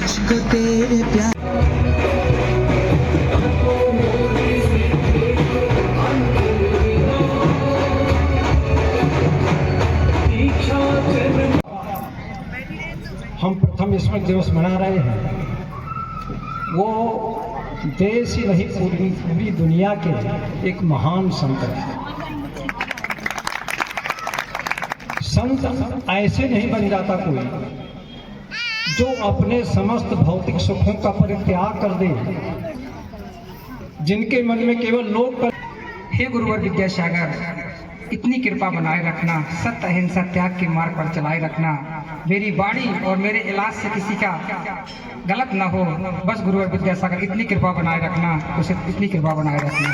मुझको तेरे प्यार हम प्रथम स्मृति दिवस मना रहे हैं, वो देश ही नहीं पूरी दुनिया के एक महान संत है। संत ऐसे नहीं बन जाता कोई जो अपने समस्त भौतिक सुखों का परित्याग कर दे, जिनके मन में केवल लोग। हे गुरुवर विद्यासागर, इतनी कृपा बनाए रखना, सत्य अहिंसा त्याग के मार्ग पर चलाए रखना, मेरी वाणी और मेरे इलाज से किसी का गलत ना हो। बस गुरुवर विद्यासागर इतनी कृपा बनाए रखना, उसे इतनी कृपा बनाए रखना।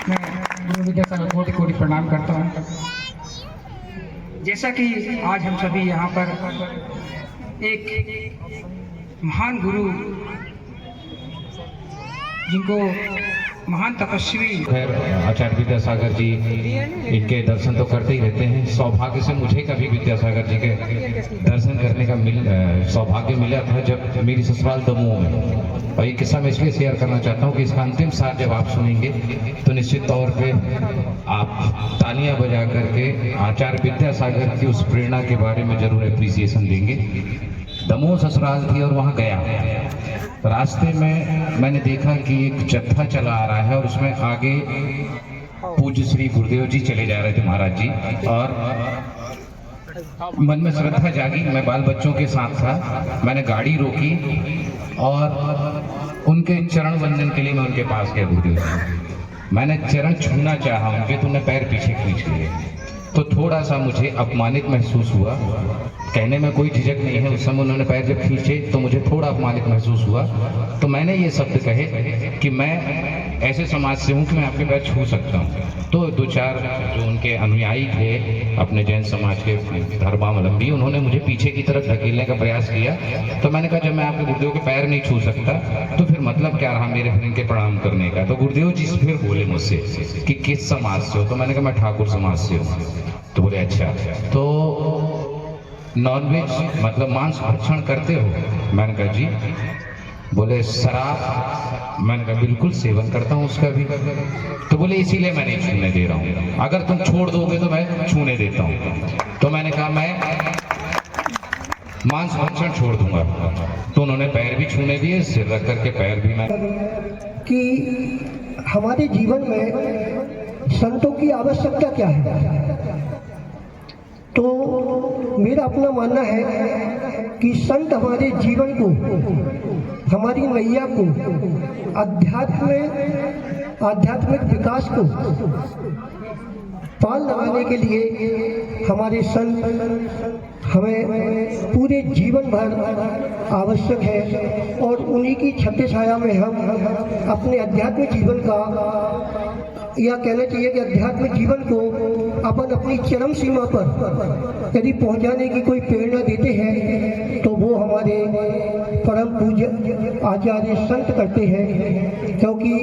मैं गुरु विद्यासागर कोटि कोटि प्रणाम करता हूँ। जैसा कि आज हम सभी यहाँ पर एक महान गुरु, जिनको महान तपस्वी खैर आचार्य विद्यासागर जी, इनके दर्शन तो करते ही रहते हैं। सौभाग्य से मुझे कभी विद्यासागर जी के दर्शन करने का सौभाग्य मिला था जब मेरी ससुराल दमोह में। और ये किस्सा मैं इसलिए शेयर करना चाहता हूँ कि इसका अंतिम सार जब आप सुनेंगे तो निश्चित तौर पे आप तालियां बजा करके आचार्य विद्यासागर की उस प्रेरणा के बारे में जरूर एप्रिसिएशन देंगे। दमोह ससुराल थी और वहाँ गया, रास्ते में मैंने देखा कि एक जत्था चला आ रहा है और उसमें आगे पूज्य श्री गुरुदेव जी चले जा रहे थे महाराज जी। और मन में श्रद्धा जागी, मैं बाल बच्चों के साथ था, मैंने गाड़ी रोकी और उनके चरण वंदन के लिए मैं उनके पास गया। गुरुदेव जी, मैंने चरण छूना चाहा उनके, तो उन्हें पैर पीछे खींच लिए। तो थोड़ा सा मुझे अपमानित महसूस हुआ, कहने में कोई झिझक नहीं है। उस समय उन्होंने पैर जब खींचे तो मुझे थोड़ा अपमानित महसूस हुआ। तो मैंने ये शब्द कहे कि मैं ऐसे समाज से हूँ कि मैं आपके पैर छू सकता हूँ। तो दो चार जो उनके अनुयायी थे अपने जैन समाज के धर्मावलंबी, उन्होंने मुझे पीछे की तरफ धकेलने का प्रयास किया। तो मैंने कहा जब मैं आपके गुरुदेव के पैर नहीं छू सकता तो फिर मतलब क्या रहा मेरे फिर इनके प्रणाम करने का। तो गुरुदेव जी फिर बोले मुझसे कि किस समाज से हो? तो मैंने कहा मैं ठाकुर समाज से हूँ। तो बोले अच्छा, तो नॉनवेज मतलब मांस भक्षण करते हो? मैंने कहा जी। बोले शराब? मैंने कहा बिल्कुल सेवन करता हूँ उसका भी। तो बोले इसीलिए मैं नहीं छूने दे रहा हूँ, अगर तुम छोड़ दोगे तो मैं छूने देता हूँ। तो मैंने कहा मैं मांस भक्षण छोड़ दूंगा। तो उन्होंने पैर भी छूने दिए, सिर रख करके पैर भी। मैं कि हमारे जीवन में संतों की आवश्यकता क्या है, तो मेरा अपना मानना है कि संत हमारे जीवन को, हमारी मैया को, आध्यात्मिक विकास को पाल लगाने के लिए हमारे संत हमें पूरे जीवन भर आवश्यक है। और उन्हीं की छत्र छाया में हम अपने आध्यात्मिक जीवन का, या कहना चाहिए कि आध्यात्मिक जीवन को अपन अपनी चरम सीमा पर यदि पहुंचाने की कोई प्रेरणा देते हैं तो वो हमारे परम पूज्य आचार्य संत करते हैं, क्योंकि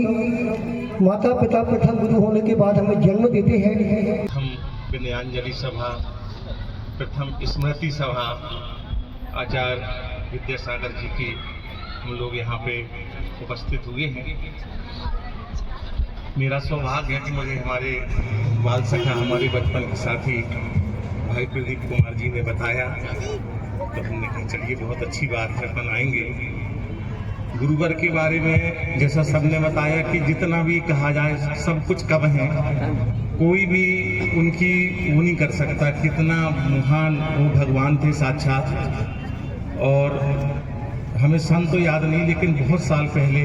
माता पिता प्रथम गुरु होने के बाद हमें जन्म देते हैं। हम विनयांजलि सभा, प्रथम स्मृति सभा आचार्य विद्यासागर जी की हम लोग यहाँ पे उपस्थित हुए हैं। मेरा सौभाग्य है कि मुझे हमारे बाल सखा, हमारे बचपन के साथी भाई प्रदीप कुमार जी ने बताया, तो हमने कहा चलिए बहुत अच्छी बात है, अपन आएंगे। गुरुवर के बारे में जैसा सबने बताया कि जितना भी कहा जाए सब कुछ कम है, कोई भी उनकी वो नहीं कर सकता, कितना महान वो भगवान थे साक्षात। और हमें संत तो याद नहीं, लेकिन बहुत साल पहले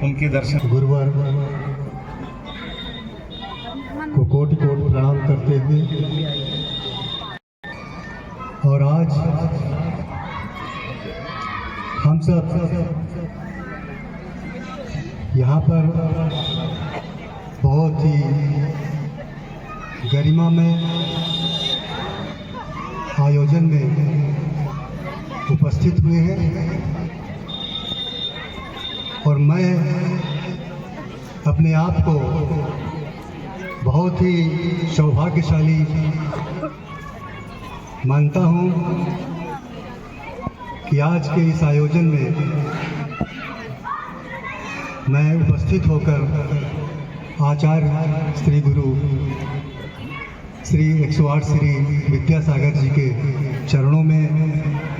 उनके दर्शन। गुरुवर को कोटि कोटि प्रणाम करते हुए, और आज हम सब यहाँ पर बहुत ही गरिमा में आयोजन में उपस्थित हुए हैं। और मैं अपने आप को बहुत ही सौभाग्यशाली मानता हूँ कि आज के इस आयोजन में मैं उपस्थित होकर आचार्य श्री गुरु श्री 108 श्री विद्यासागर जी के चरणों में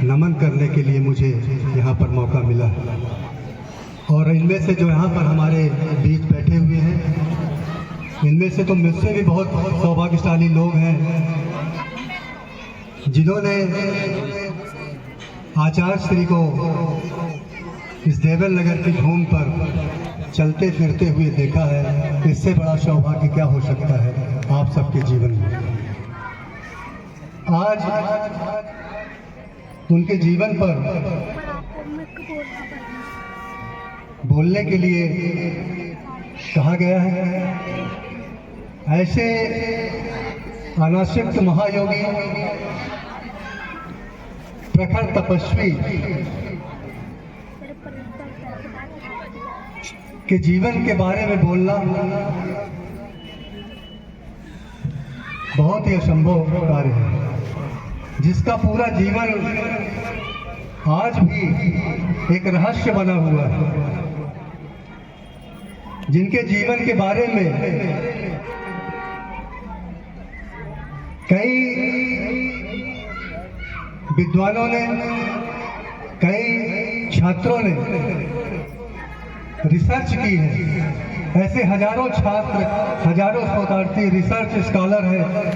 नमन करने के लिए मुझे यहाँ पर मौका मिला। और इनमें से जो यहाँ पर हमारे बीच बैठे हुए हैं, इनमें से तो मुझसे भी बहुत सौभाग्यशाली लोग हैं जिन्होंने आचार्य श्री को इस देवल नगर की भूमि पर चलते फिरते हुए देखा है। इससे बड़ा सौभाग्य क्या हो सकता है आप सबके जीवन में। आज उनके जीवन पर बोलने के लिए कहा गया है। ऐसे अनासक्त महायोगी, प्रखर तपस्वी के जीवन के बारे में बोलना बहुत ही असंभव कार्य है, जिसका पूरा जीवन आज भी एक रहस्य बना हुआ है, जिनके जीवन के बारे में कई विद्वानों ने, कई छात्रों ने रिसर्च की है। ऐसे हजारों छात्र, हजारों शोधार्थी, रिसर्च स्कॉलर हैं